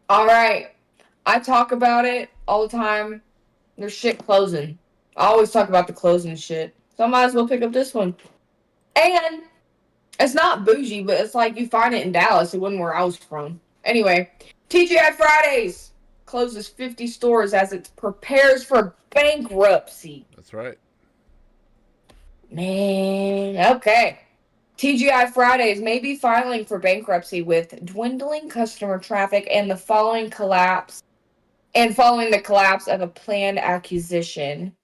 All right. I talk about it all the time. There's shit closing. I always talk about the closing shit. So I might as well pick up this one. And it's not bougie, but it's like you find it in Dallas. It wasn't where I was from. Anyway, TGI Fridays closes 50 stores as it prepares for bankruptcy. That's right. Man, okay. TGI Fridays may be filing for bankruptcy with dwindling customer traffic following the collapse of a planned acquisition.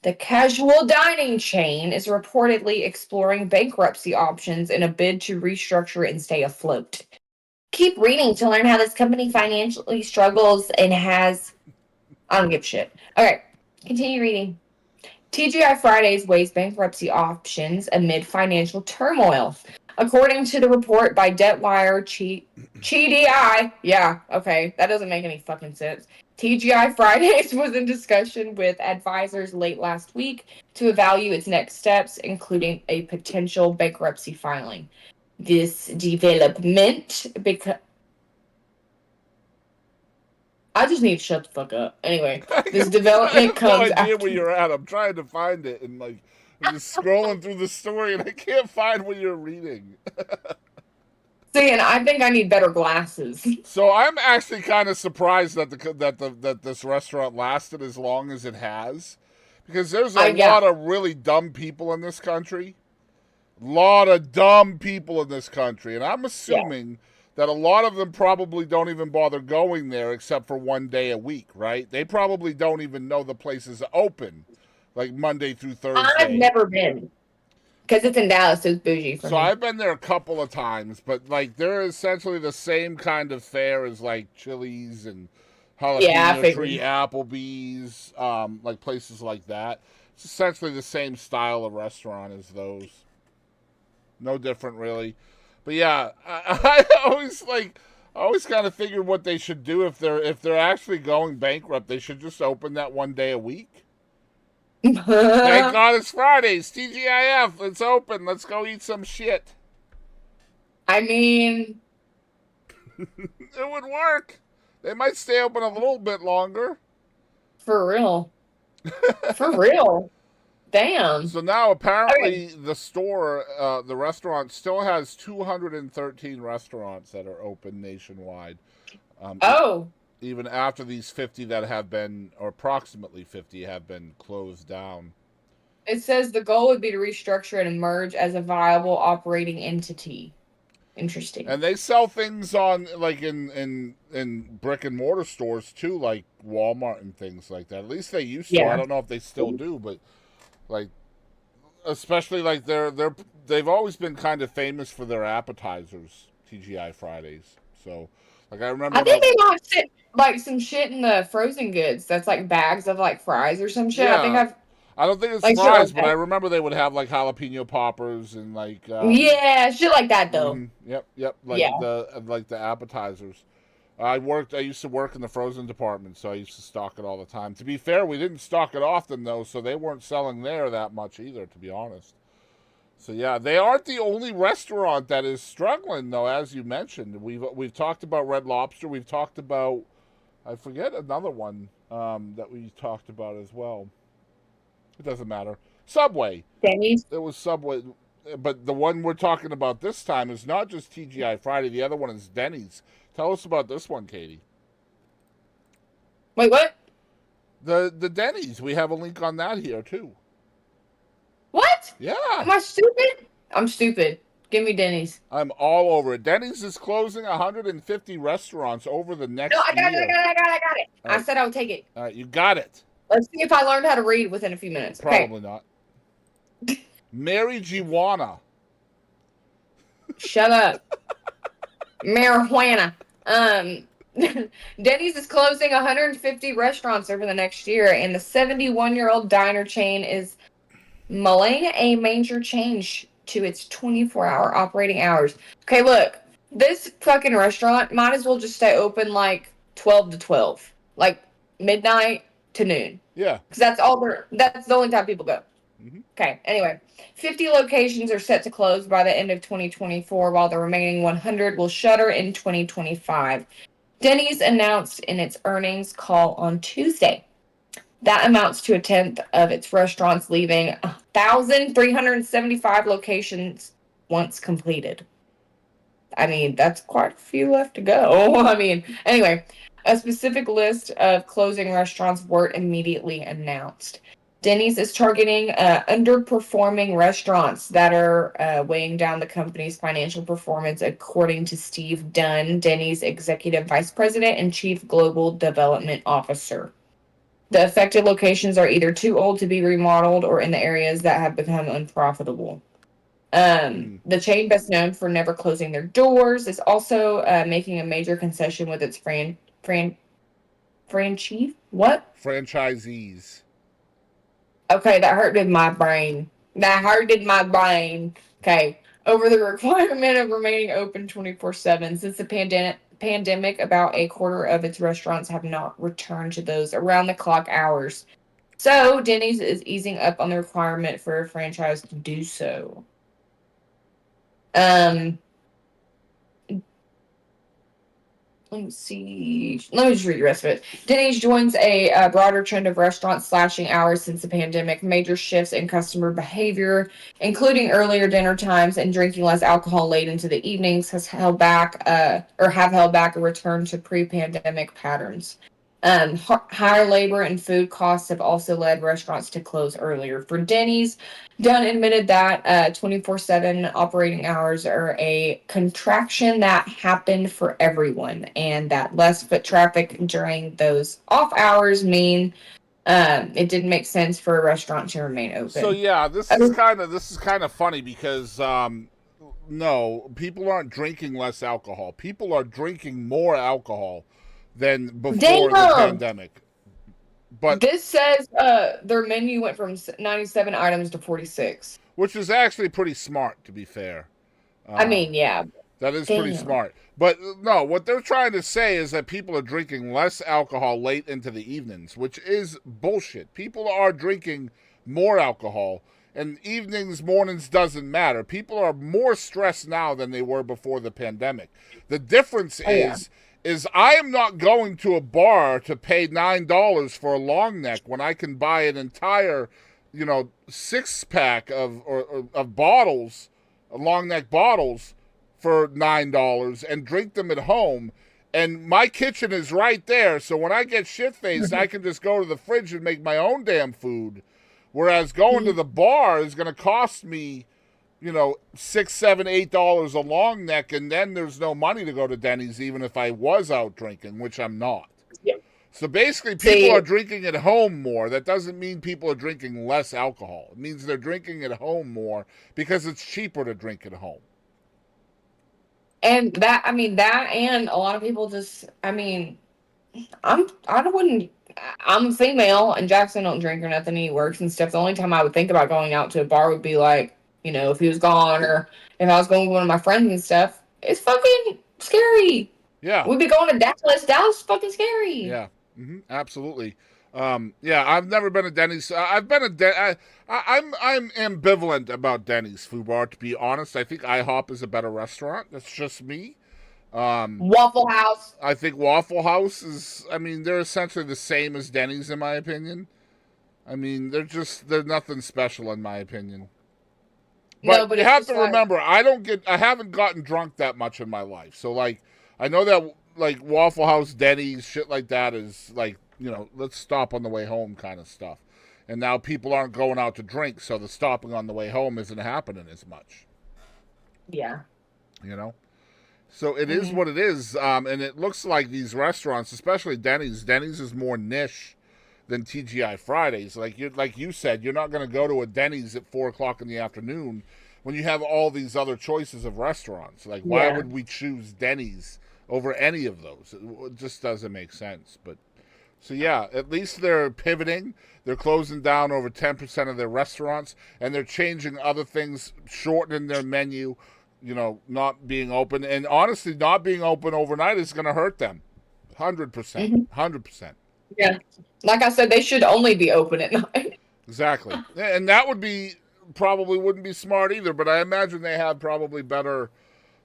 The casual dining chain is reportedly exploring bankruptcy options in a bid to restructure and stay afloat. Keep reading to learn how this company financially struggles and has. I don't give a shit. Okay, continue reading. TGI Fridays weighs bankruptcy options amid financial turmoil. According to the report by DebtWire, CDI, yeah, okay, that doesn't make any fucking sense. TGI Fridays was in discussion with advisors late last week to evaluate its next steps, including a potential bankruptcy filing. This development, because I just need to shut the fuck up. Anyway, this I development have no comes idea where after. you're at. I'm trying to find it, and like I'm just scrolling through the story, and I can't find what you're reading. See, and I think I need better glasses. So I'm actually kind of surprised that this restaurant lasted as long as it has, because there's a Yeah, lot of really dumb people in this country. Lot of dumb people in this country, and I'm yeah. assuming that a lot of them probably don't even bother going there except for one day a week, right? They probably don't even know the place is open, like Monday through I've Thursday. never been because it's in Dallas. So it's bougie for So me. I've been there a couple of times, but like they're essentially the same kind of fare as like Chili's and Yeah, I Jalapeno Tree, figured. Applebee's, like places like that. It's essentially the same style of restaurant as those. No different really. But yeah, I always like I always kind of figured what they should do if they're actually going bankrupt, they should just open that one day a week. Thank I God it's Fridays. TGIF, it's open. Let's go eat some shit. mean, It would work. They might stay open a little bit longer. for real, for real. Damn. So now Okay. apparently the restaurant still has 213 restaurants that are open nationwide. Um, Oh, even after these 50 that have been, or approximately 50, have been closed down. it says the goal would be to restructure and emerge as a viable operating entity. Interesting. And they sell things on like in brick and mortar stores too, like Walmart and things like that. At least they used to. I Yeah. don't know if they still do, but like especially like they've always been kind of famous for their appetizers, TGI Fridays. So like I remember I think that. they might sit like some shit in the frozen goods. That's like bags of like fries or some shit. I think Yeah, I've I don't think it's like shit like fries, but I that. remember they would have like jalapeno poppers and like Yeah, shit like that though. yep, Yeah. like the appetizers. I used to work in the frozen department, so I used to stock it all the time. To be fair, we didn't stock it often though, so they weren't selling there that much either, to be honest. So yeah, they aren't the only restaurant that is struggling though, as you mentioned. We've talked about Red Lobster. We've talked about I forget another one that we talked about as well. It doesn't matter. Subway. Denny's. It was Subway, but the one we're talking about this time is not just TGI Friday. The other one is Denny's. Tell us about this one, Katie. Wait, what? The Denny's. We have a link on that here too. What? Yeah, Am I stupid? I'm stupid. Give me Denny's. I'm all over it. Denny's is closing 150 restaurants over the No, next I got it. I year. got it. I got it. I got it. All I right, said I would take it. all right, you got it. Let's see if I learned how to read within a few minutes. Okay. Probably not. Mary Giwana. Shut up. Marijuana. Um, Denny's is closing 150 restaurants over the next year, and the 71-year-old diner chain is mulling a major change to its 24-hour operating hours. Okay, look, this fucking restaurant might as well just stay open like 12 to 12, like midnight to noon, Yeah. because that's the only time people go. Mm-hmm. Okay, anyway, 50 locations are set to close by the end of 2024, while the remaining 100 will shutter in 2025. Denny's announced in its earnings call on Tuesday that amounts to a tenth of its restaurants, leaving 1,375 locations once completed. I mean, that's quite a few left to go. I mean, anyway, a specific list of closing restaurants weren't immediately announced. Denny's is targeting underperforming restaurants that are weighing down the company's financial performance, according to Steve Dunn, Denny's executive vice president and chief global development officer. The affected locations are either too old to be remodeled or in the areas that have become unprofitable. The chain, best known for never closing their doors, is also making a major concession with its franchise. What? Franchisees. Okay, that hurted my brain. That hurted my brain. Okay, over the requirement of remaining open 24/7 since the pandemic. About a quarter of its restaurants have not returned to those around the clock hours. So Denny's is easing up on the requirement for a franchise to do so. Um, Let me see. Let me just read the rest of it. Denny's joins a broader trend of restaurants slashing hours since the pandemic. Major shifts in customer behavior, including earlier dinner times and drinking less alcohol late into the evenings, has held back or have held back a return to pre-pandemic patterns. Higher labor and food costs have also led restaurants to close earlier. For Denny's, Dunn admitted that 24/7 operating hours are a contraction that happened for everyone, and that less foot traffic during those off hours mean it didn't make sense for a restaurant to remain open. So yeah, this is kind of funny because no, people aren't drinking less alcohol. People are drinking more alcohol than before the pandemic. But this says their menu went from 97 items to 46, which is actually pretty smart, to be fair. I mean, yeah. That is pretty smart. But no, what they're trying to say is that people are drinking less alcohol late into the evenings, which is bullshit. People are drinking more alcohol, and evenings, mornings doesn't matter. People are more stressed now than they were before the pandemic. The difference is I am not going to a bar to pay $9 for a long neck when I can buy an entire, 6-pack of bottles, long neck bottles, for $9 and drink them at home. And my kitchen is right there, so when I get shit-faced, I can just go to the fridge and make my own damn food. Whereas going to the bar is going to cost me, $6, $7, $8 a long neck, and then there's no money to go to Denny's, even if I was out drinking, which I'm not. Yeah. So basically, people are drinking at home more. That doesn't mean people are drinking less alcohol. It means they're drinking at home more because it's cheaper to drink at home. And and a lot of people just, I'm female, and Jackson don't drink or nothing. He works and stuff. The only time I would think about going out to a bar would be like, if he was gone or if I was going with one of my friends and stuff. It's fucking scary. Yeah. We'd be going to Dallas. Dallas is fucking scary. Yeah. Absolutely. I've never been to Denny's. I've been I'm ambivalent about Denny's food bar, to be honest. I think IHOP is a better restaurant. That's just me. Waffle House. I think Waffle House is. They're essentially the same as Denny's in my opinion. They're nothing special in my opinion. But you have to remember, I haven't gotten drunk that much in my life. So like, I know that like Waffle House, Denny's, shit like that is like, let's stop on the way home kind of stuff. And now people aren't going out to drink, so the stopping on the way home isn't happening as much. Yeah. So it is what it is. And it looks like these restaurants, especially Denny's is more niche than TGI Fridays. Like you said, you're not going to go to a Denny's at 4:00 in the afternoon when you have all these other choices of restaurants. Like, why would we choose Denny's over any of those? It just doesn't make sense. But so yeah, at least they're pivoting. They're closing down over 10% of their restaurants, and they're changing other things, shortening their menu. Not being open, and honestly, not being open overnight is going to hurt them. 100%, 100%. Yeah, like I said, they should only be open at night. Exactly, and that wouldn't be smart either. But I imagine they have probably better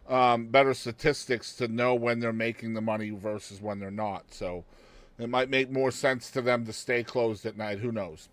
better statistics to know when they're making the money versus when they're not. So it might make more sense to them to stay closed at night. Who knows?